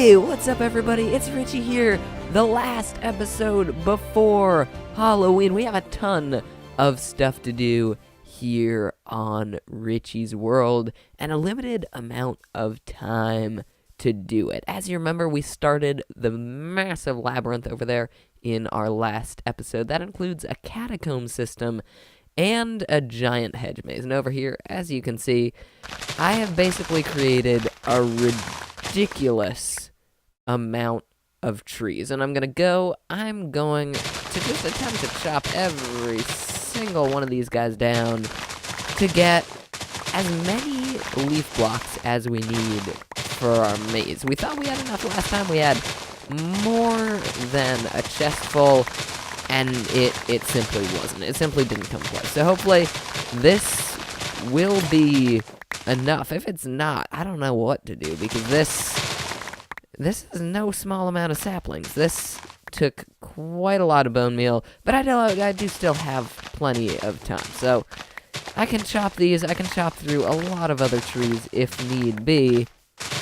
Hey, what's up everybody? It's Richy here. The last episode before Halloween. We have a ton of stuff to do here on Richy's World and a limited amount of time to do it. As you remember, we started the massive labyrinth over there in our last episode. That includes a catacomb system and a giant hedge maze. And over here, as you can see, I have basically created a ridiculous amount of trees. And I'm going to just attempt to chop every single one of these guys down to get as many leaf blocks as we need for our maze. We thought we had enough last time. We had more than a chest full, and it simply wasn't. It simply didn't come close. So hopefully this will be enough. If it's not, I don't know what to do, because this is no small amount of saplings. This took quite a lot of bone meal, but I do still have plenty of time. So I can chop these, I can chop through a lot of other trees if need be,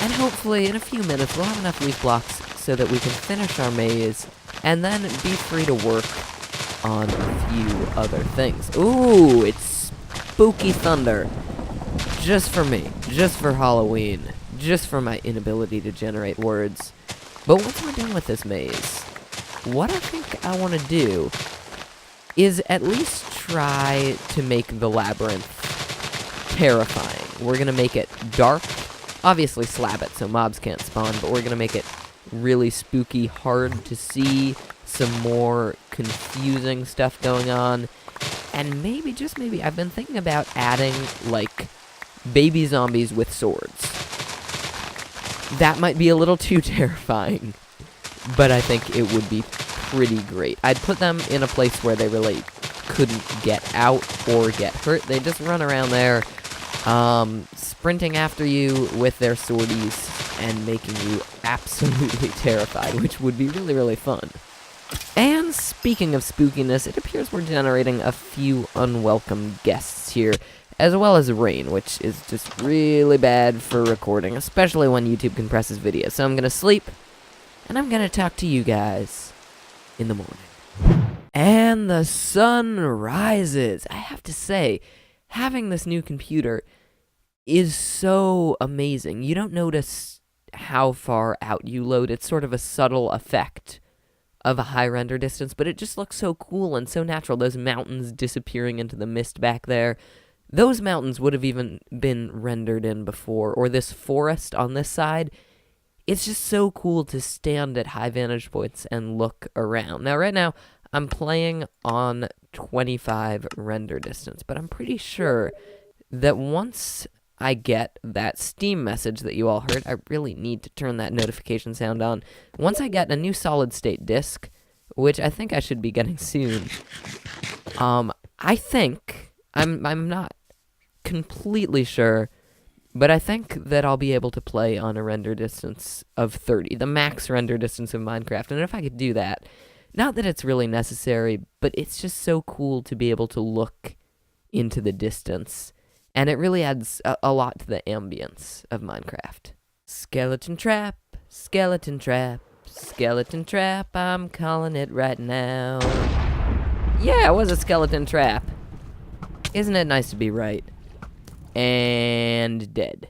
and hopefully in a few minutes we'll have enough leaf blocks so that we can finish our maze and then be free to work on a few other things. Ooh, it's spooky thunder. Just for me. Just for Halloween. Just for my inability to generate words. But once we're done with this maze, what I think I want to do is at least try to make the labyrinth terrifying. We're going to make it dark. Obviously slab it so mobs can't spawn, but we're going to make it really spooky, hard to see, some more confusing stuff going on, and maybe, just maybe, I've been thinking about adding, like, baby zombies with swords. That might be a little too terrifying, but I think it would be pretty great. I'd put them in a place where they really couldn't get out or get hurt. They just run around there, sprinting after you with their swordies and making you absolutely terrified, which would be really, really fun. And speaking of spookiness, it appears we're generating a few unwelcome guests here, as well as rain, which is just really bad for recording, especially when YouTube compresses videos. So I'm gonna sleep, and I'm gonna talk to you guys in the morning. And the sun rises. I have to say, having this new computer is so amazing. You don't notice how far out you load. It's sort of a subtle effect of a high render distance, but it just looks so cool and so natural. Those mountains disappearing into the mist back there, those mountains would have even been rendered in before, or this forest on this side. It's just so cool to stand at high vantage points and look around. Now, right now, I'm playing on 25 render distance, but I'm pretty sure that once I get that Steam message that you all heard, I really need to turn that notification sound on. Once I get a new solid-state disk, which I think I should be getting soon, I think, I'm not completely sure, but I think that I'll be able to play on a render distance of 30, the max render distance of Minecraft. And if I could do that, not that it's really necessary, but it's just so cool to be able to look into the distance. And it really adds a lot to the ambience of Minecraft. Skeleton trap, skeleton trap, skeleton trap, I'm calling it right now. Yeah, it was a skeleton trap. Isn't it nice to be right? And dead.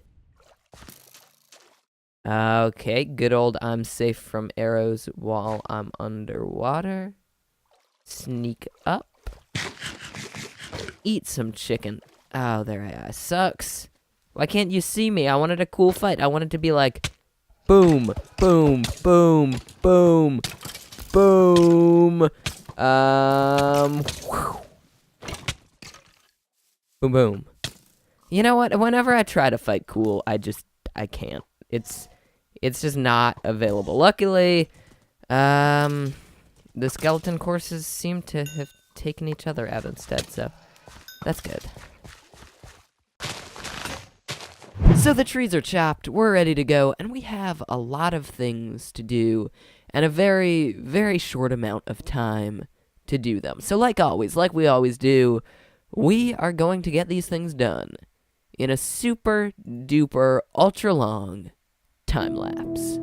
Okay, good old I'm safe from arrows while I'm underwater. Sneak up. Eat some chicken. Oh, there I am. Sucks. Why can't you see me? I wanted a cool fight. I wanted to be like, boom, boom, boom, boom, boom. Whew. Boom, boom. You know what? Whenever I try to fight cool, I can't. It's just not available. Luckily, the skeleton courses seem to have taken each other out instead, so that's good. So the trees are chopped, we're ready to go, and we have a lot of things to do, and a very, very short amount of time to do them. So like we always do, we are going to get these things done in a super duper ultra long time lapse.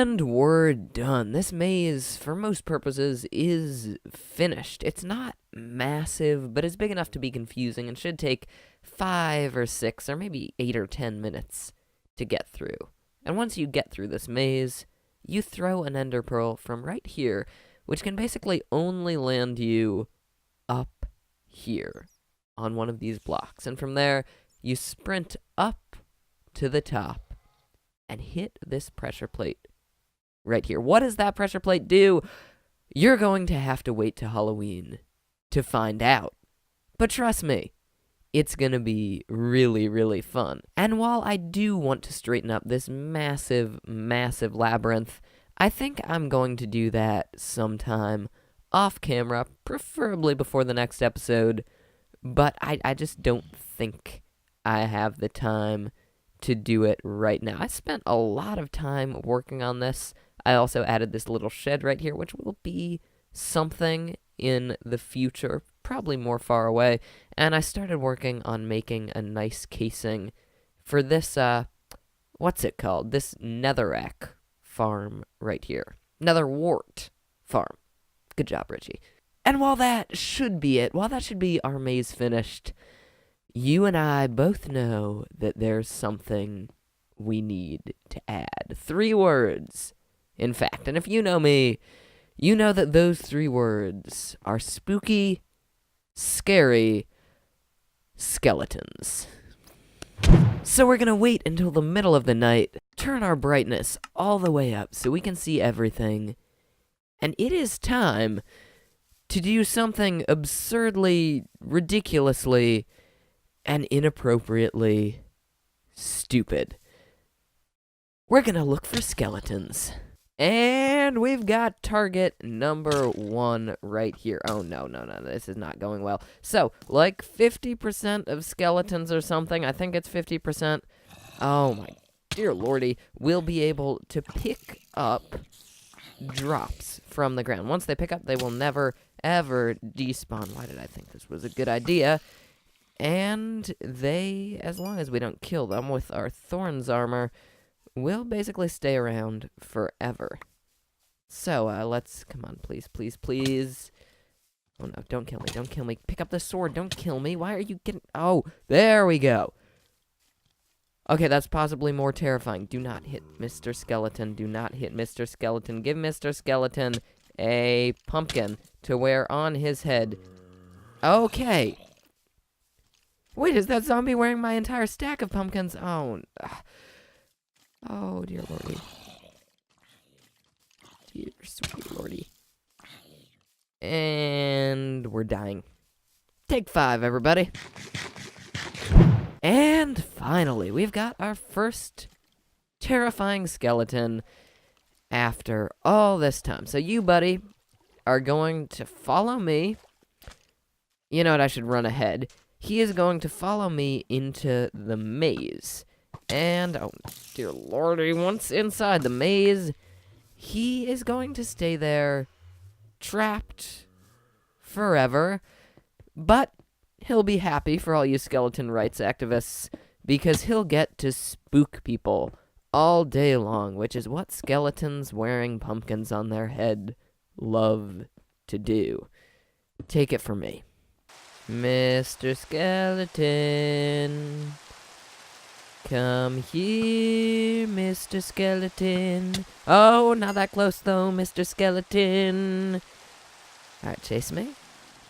And we're done. This maze, for most purposes, is finished. It's not massive, but it's big enough to be confusing and should take 5 or 6 or maybe 8 or 10 minutes to get through. And once you get through this maze, you throw an ender pearl from right here, which can basically only land you up here on one of these blocks. And from there, you sprint up to the top and hit this pressure plate right here. What does that pressure plate do? You're going to have to wait till Halloween to find out. But trust me, it's going to be really, really fun. And while I do want to straighten up this massive, massive labyrinth, I think I'm going to do that sometime off camera, preferably before the next episode, but I just don't think I have the time to do it right now. I spent a lot of time working on this. I also added this little shed right here, which will be something in the future, probably more far away, and I started working on making a nice casing for this, what's it called? This netherrack farm right here. Netherwart farm. Good job, Richy. And while that should be it, while that should be our maze finished, you and I both know that there's something we need to add. 3 words, in fact. And if you know me, you know that those 3 words are spooky, scary skeletons. So we're gonna wait until the middle of the night, turn our brightness all the way up so we can see everything, and it is time to do something absurdly, ridiculously, and inappropriately stupid. We're gonna look for skeletons. And we've got target number 1 right here. Oh, no, this is not going well. So, like 50% of skeletons or something, I think it's 50%. Oh, my dear lordy. We'll be able to pick up drops from the ground. Once they pick up, they will never, ever despawn. Why did I think this was a good idea? And they, as long as we don't kill them with our thorns armor, will basically stay around forever. So, let's, come on, please. Oh no, don't kill me. Pick up the sword, don't kill me. Why are you getting, oh, there we go. Okay, that's possibly more terrifying. Do not hit Mr. Skeleton, do not hit Mr. Skeleton. Give Mr. Skeleton a pumpkin to wear on his head. Okay. Wait, is that zombie wearing my entire stack of pumpkins? Oh, oh, dear lordy. Dear sweet lordy. And we're dying. Take 5, everybody. And finally, we've got our first terrifying skeleton after all this time. So you, buddy, are going to follow me. You know what? I should run ahead. He is going to follow me into the maze. And, oh, dear lordy, once inside the maze, he is going to stay there, trapped forever. But he'll be happy for all you skeleton rights activists, because he'll get to spook people all day long, which is what skeletons wearing pumpkins on their head love to do. Take it from me. Mr. Skeleton, come here, Mr. Skeleton. Oh, not that close, though, Mr. Skeleton. Alright, chase me.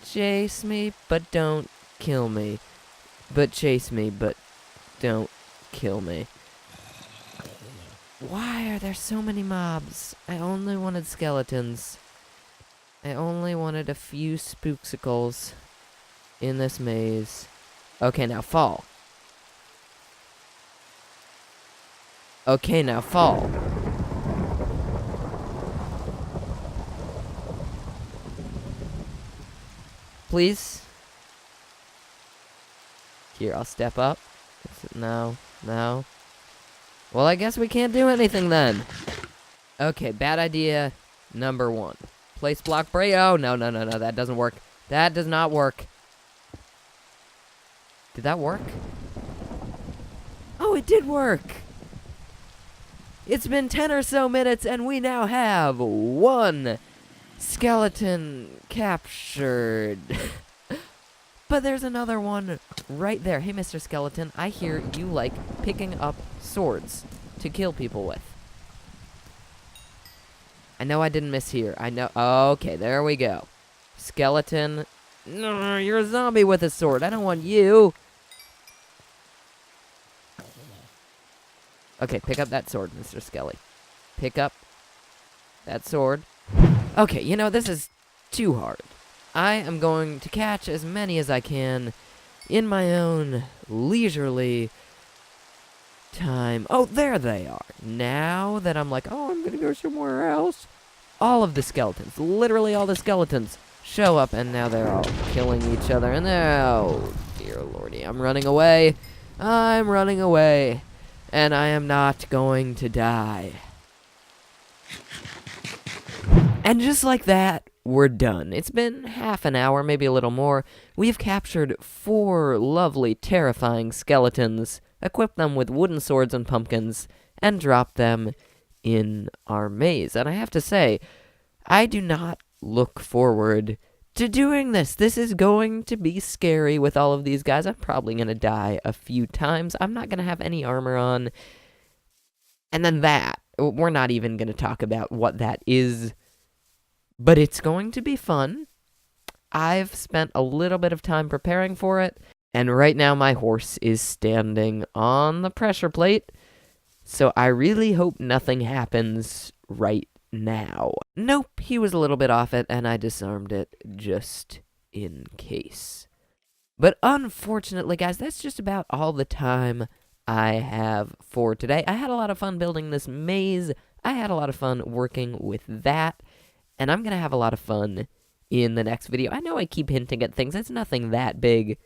Chase me, but don't kill me. But chase me, but don't kill me. Why are there so many mobs? I only wanted skeletons. I only wanted a few spooksicles in this maze. Okay, now fall. Okay, now fall. Please? Here, I'll step up. No. Well, I guess we can't do anything then. Okay, bad idea number 1. Place block break. Oh, no, that doesn't work. That does not work. Did that work? Oh, it did work. It's been 10 or so minutes, and we now have one skeleton captured. But there's another one right there. Hey, Mr. Skeleton, I hear you like picking up swords to kill people with. I know I didn't mishear. I know. Okay, there we go. Skeleton. No, you're a zombie with a sword. I don't want you. Okay, pick up that sword, Mr. Skelly. Pick up that sword. Okay, you know, this is too hard. I am going to catch as many as I can in my own leisurely time. Oh, there they are. Now that I'm like, oh, I'm gonna go somewhere else, all of the skeletons, literally all the skeletons, show up, and now they're all killing each other. And oh, dear lordy, I'm running away. I'm running away. And I am not going to die. And just like that, we're done. It's been half an hour, maybe a little more. We've captured 4 lovely, terrifying skeletons, equipped them with wooden swords and pumpkins, and dropped them in our maze. And I have to say, I do not look forward to doing this. This is going to be scary with all of these guys. I'm probably going to die a few times. I'm not going to have any armor on. And then that, we're not even going to talk about what that is. But it's going to be fun. I've spent a little bit of time preparing for it, and right now my horse is standing on the pressure plate, so I really hope nothing happens right now. Nope, he was a little bit off it, and I disarmed it just in case. But unfortunately, guys, that's just about all the time I have for today. I had a lot of fun building this maze. I had a lot of fun working with that. And I'm going to have a lot of fun in the next video. I know I keep hinting at things. It's nothing that big,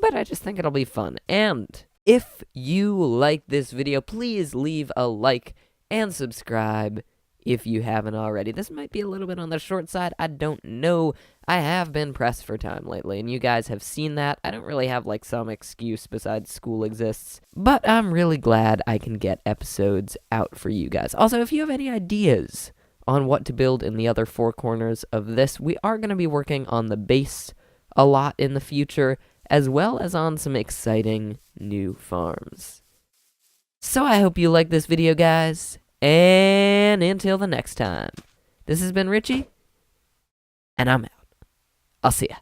but I just think it'll be fun. And if you like this video, please leave a like and subscribe if you haven't already. This might be a little bit on the short side. I don't know. I have been pressed for time lately, and you guys have seen that. I don't really have, like, some excuse besides school exists, but I'm really glad I can get episodes out for you guys. Also, if you have any ideas on what to build in the other 4 corners of this, we are going to be working on the base a lot in the future, as well as on some exciting new farms. So I hope you like this video, guys, and until the next time, this has been Richy, and I'm out. I'll see ya.